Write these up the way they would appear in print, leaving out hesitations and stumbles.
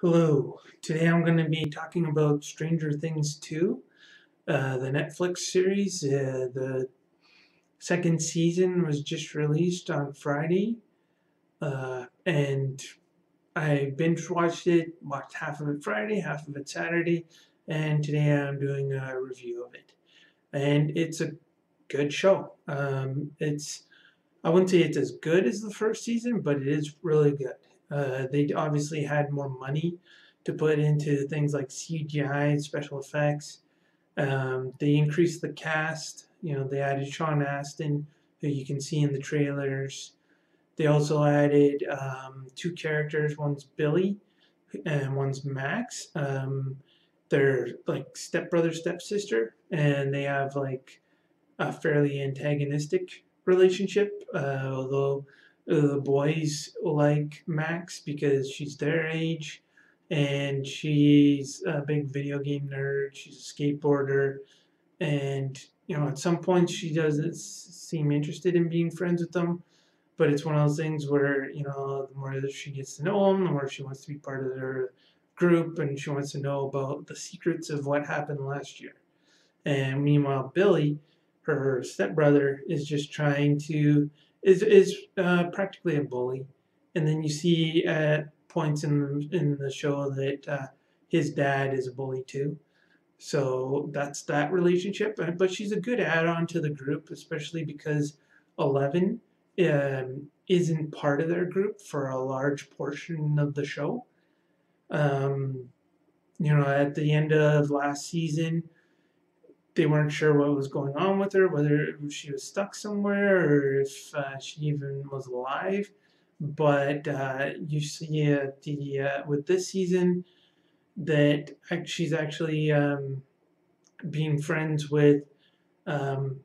Hello. Today I'm going to be talking about Stranger Things 2, the Netflix series. The second season was just released on Friday, and I binge watched it, watched half of it Friday, half of it Saturday, and today I'm doing a review of it. And it's a good show. I wouldn't say it's as good as the first season, but it is really good. They obviously had more money to put into things like CGI, special effects. They increased the cast. They added Sean Astin, who you can see in the trailers. They also added two characters. One's Billy, and one's Max. They're like stepbrother, stepsister, and they have like a fairly antagonistic relationship, although the boys like Max because she's their age and she's a big video game nerd. She's a skateboarder, and at some point she doesn't seem interested in being friends with them. But it's one of those things where the more that she gets to know them, the more she wants to be part of their group, and she wants to know about the secrets of what happened last year. And meanwhile, Billy, her stepbrother, is just trying to is practically a bully. And then you see at points in the show that his dad is a bully too. So that's that relationship. But she's a good add-on to the group, especially because 11 isn't part of their group for a large portion of the show. Um, at the end of last season, they weren't sure what was going on with her, whether she was stuck somewhere or if she even was alive. But you see with this season that she's actually being friends with um,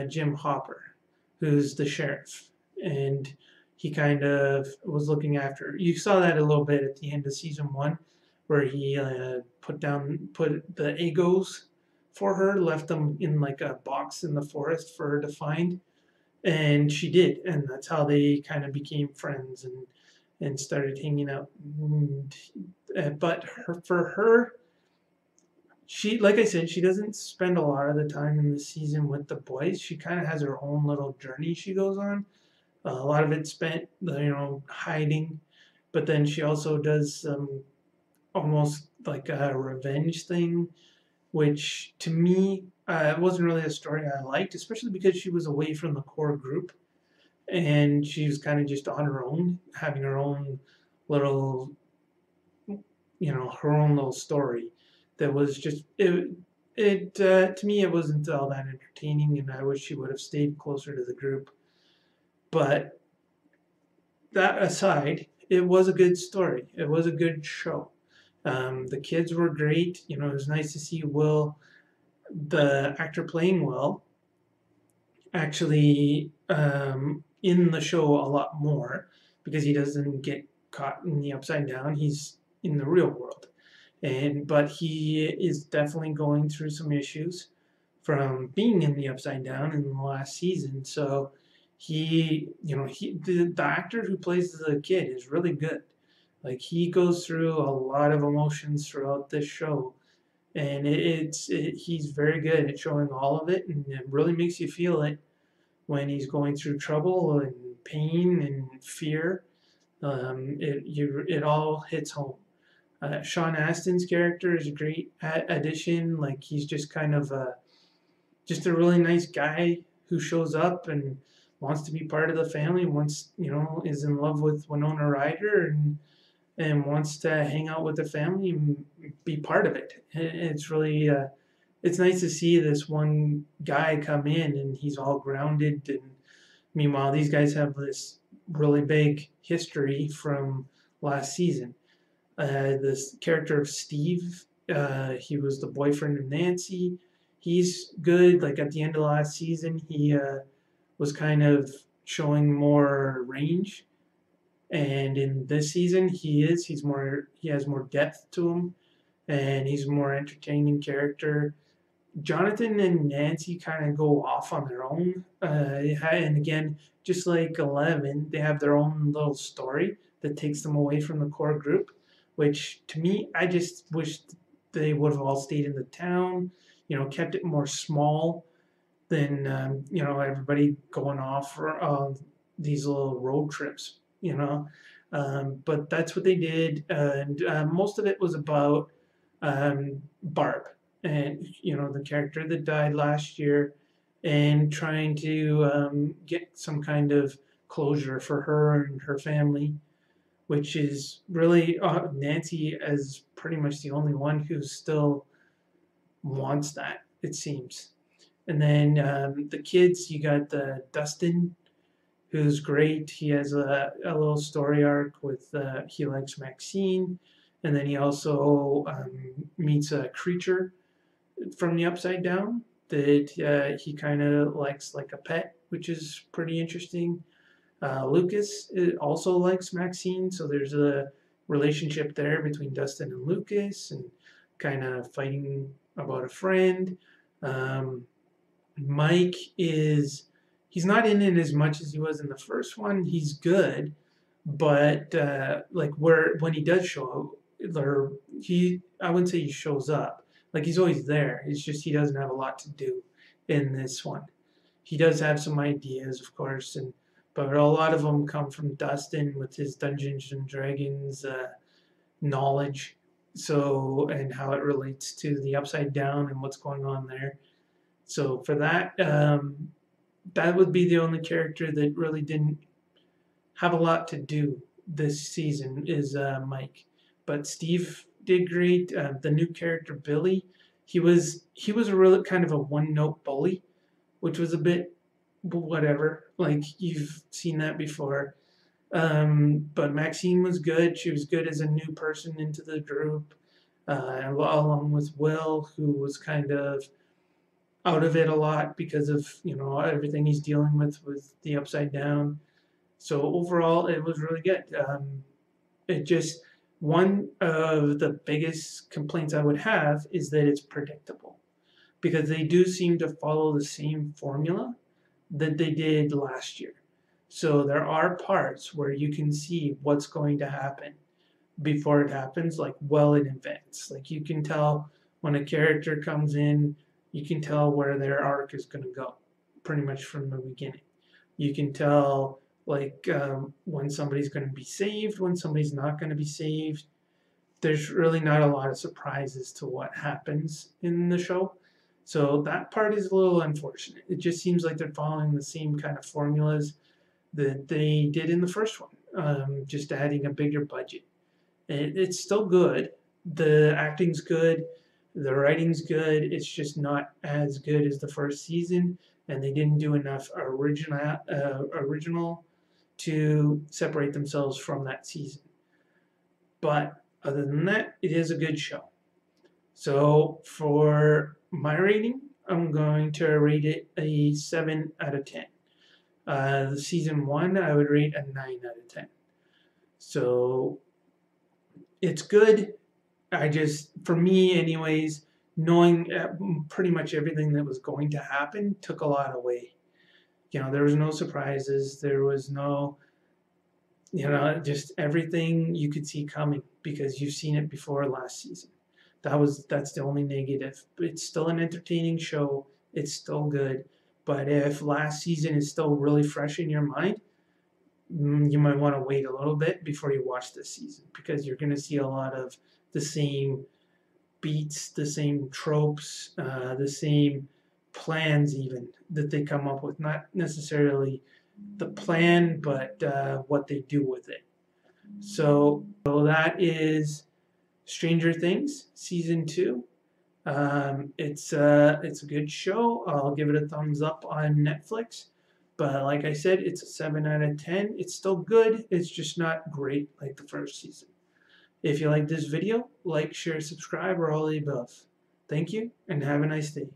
Jim Hopper, who's the sheriff, and he kind of was looking after her. You saw that a little bit at the end of season 1, where he put the Egos for her, left them in like a box in the forest for her to find, and she did, and that's how they kind of became friends and started hanging out. But for her, she, like I said, she doesn't spend a lot of the time in the season with the boys. She kind of has her own little journey she goes on. A lot of it spent, hiding, but then she also does almost like a revenge thing, which to me wasn't really a story I liked, especially because she was away from the core group and she was kind of just on her own, having her own little, her own little story that was just it to me it wasn't all that entertaining, and I wish she would have stayed closer to the group. But that aside, it was a good story. It was a good show. The kids were great. It was nice to see Will, the actor playing Will, actually in the show a lot more because he doesn't get caught in the upside down. He's in the real world, but he is definitely going through some issues from being in the upside down in the last season. So the actor who plays the kid is really good. Like, he goes through a lot of emotions throughout this show, and he's very good at showing all of it, and it really makes you feel it when he's going through trouble and pain and fear. It all hits home. Sean Astin's character is a great addition. Like, he's just kind of just a really nice guy who shows up and wants to be part of the family. Is in love with Winona Ryder and wants to hang out with the family and be part of it. It's really it's nice to see this one guy come in and he's all grounded. And meanwhile, these guys have this really big history from last season. This character of Steve, he was the boyfriend of Nancy. He's good. Like, at the end of last season, he was kind of showing more range, and in this season, he has more depth to him, and he's a more entertaining character. Jonathan and Nancy kind of go off on their own, and again, just like 11, they have their own little story that takes them away from the core group. which to me, I just wish they would have all stayed in the town, kept it more small than, everybody going off for these little road trips, but that's what they did, and most of it was about Barb, and the character that died last year, and trying to get some kind of closure for her and her family, which is really Nancy as pretty much the only one who still wants that, it seems. And then the kids, you got Dustin, who's great. He has a little story arc with he likes Maxine, and then he also meets a creature from the Upside Down that he kind of likes like a pet, which is pretty interesting. Lucas also likes Maxine, so there's a relationship there between Dustin and Lucas, and kind of fighting about a friend. Mike he's not in it as much as he was in the first one. He's good, but like when he does show up, I wouldn't say he shows up. Like he's always there. It's just he doesn't have a lot to do in this one. He does have some ideas, of course, but a lot of them come from Dustin with his Dungeons and Dragons knowledge. So, and how it relates to the Upside Down and what's going on there. So for that, that would be the only character that really didn't have a lot to do this season is Mike. But Steve did great. The new character Billy, he was a really kind of a one-note bully, which was a bit whatever. Like you've seen that before. But Maxine was good. She was good as a new person into the group, along with Will, who was kind of out of it a lot because of everything he's dealing with the Upside Down. So overall, it was really good. It just one of the biggest complaints I would have is that it's predictable, because they do seem to follow the same formula that they did last year. So there are parts where you can see what's going to happen before it happens, like well in advance. Like you can tell when a character comes in, you can tell where their arc is going to go pretty much from the beginning. You can tell like when somebody's going to be saved, when somebody's not going to be saved. There's really not a lot of surprises to what happens in the show. So that part is a little unfortunate. It just seems like they're following the same kind of formulas that they did in the first one, just adding a bigger budget. It's still good. The acting's good. The writing's good. It's just not as good as the first season, and they didn't do enough original to separate themselves from that season. But other than that, it is a good show. So for my rating, I'm going to rate it a 7 out of 10. The season 1, I would rate a 9 out of 10. So it's good. For me anyways, knowing pretty much everything that was going to happen took a lot away. There was no surprises. There was no, just everything you could see coming because you've seen it before last season. That's the only negative. It's still an entertaining show. It's still good. But if last season is still really fresh in your mind, you might want to wait a little bit before you watch this season, because you're going to see a lot of the same beats, the same tropes, the same plans even that they come up with. Not necessarily the plan, but what they do with it. So that is Stranger Things Season 2. It's a good show. I'll give it a thumbs up on Netflix. But like I said, it's a 7 out of 10. It's still good. It's just not great like the first season. If you like this video, like, share, subscribe, or all the above. Thank you, and have a nice day.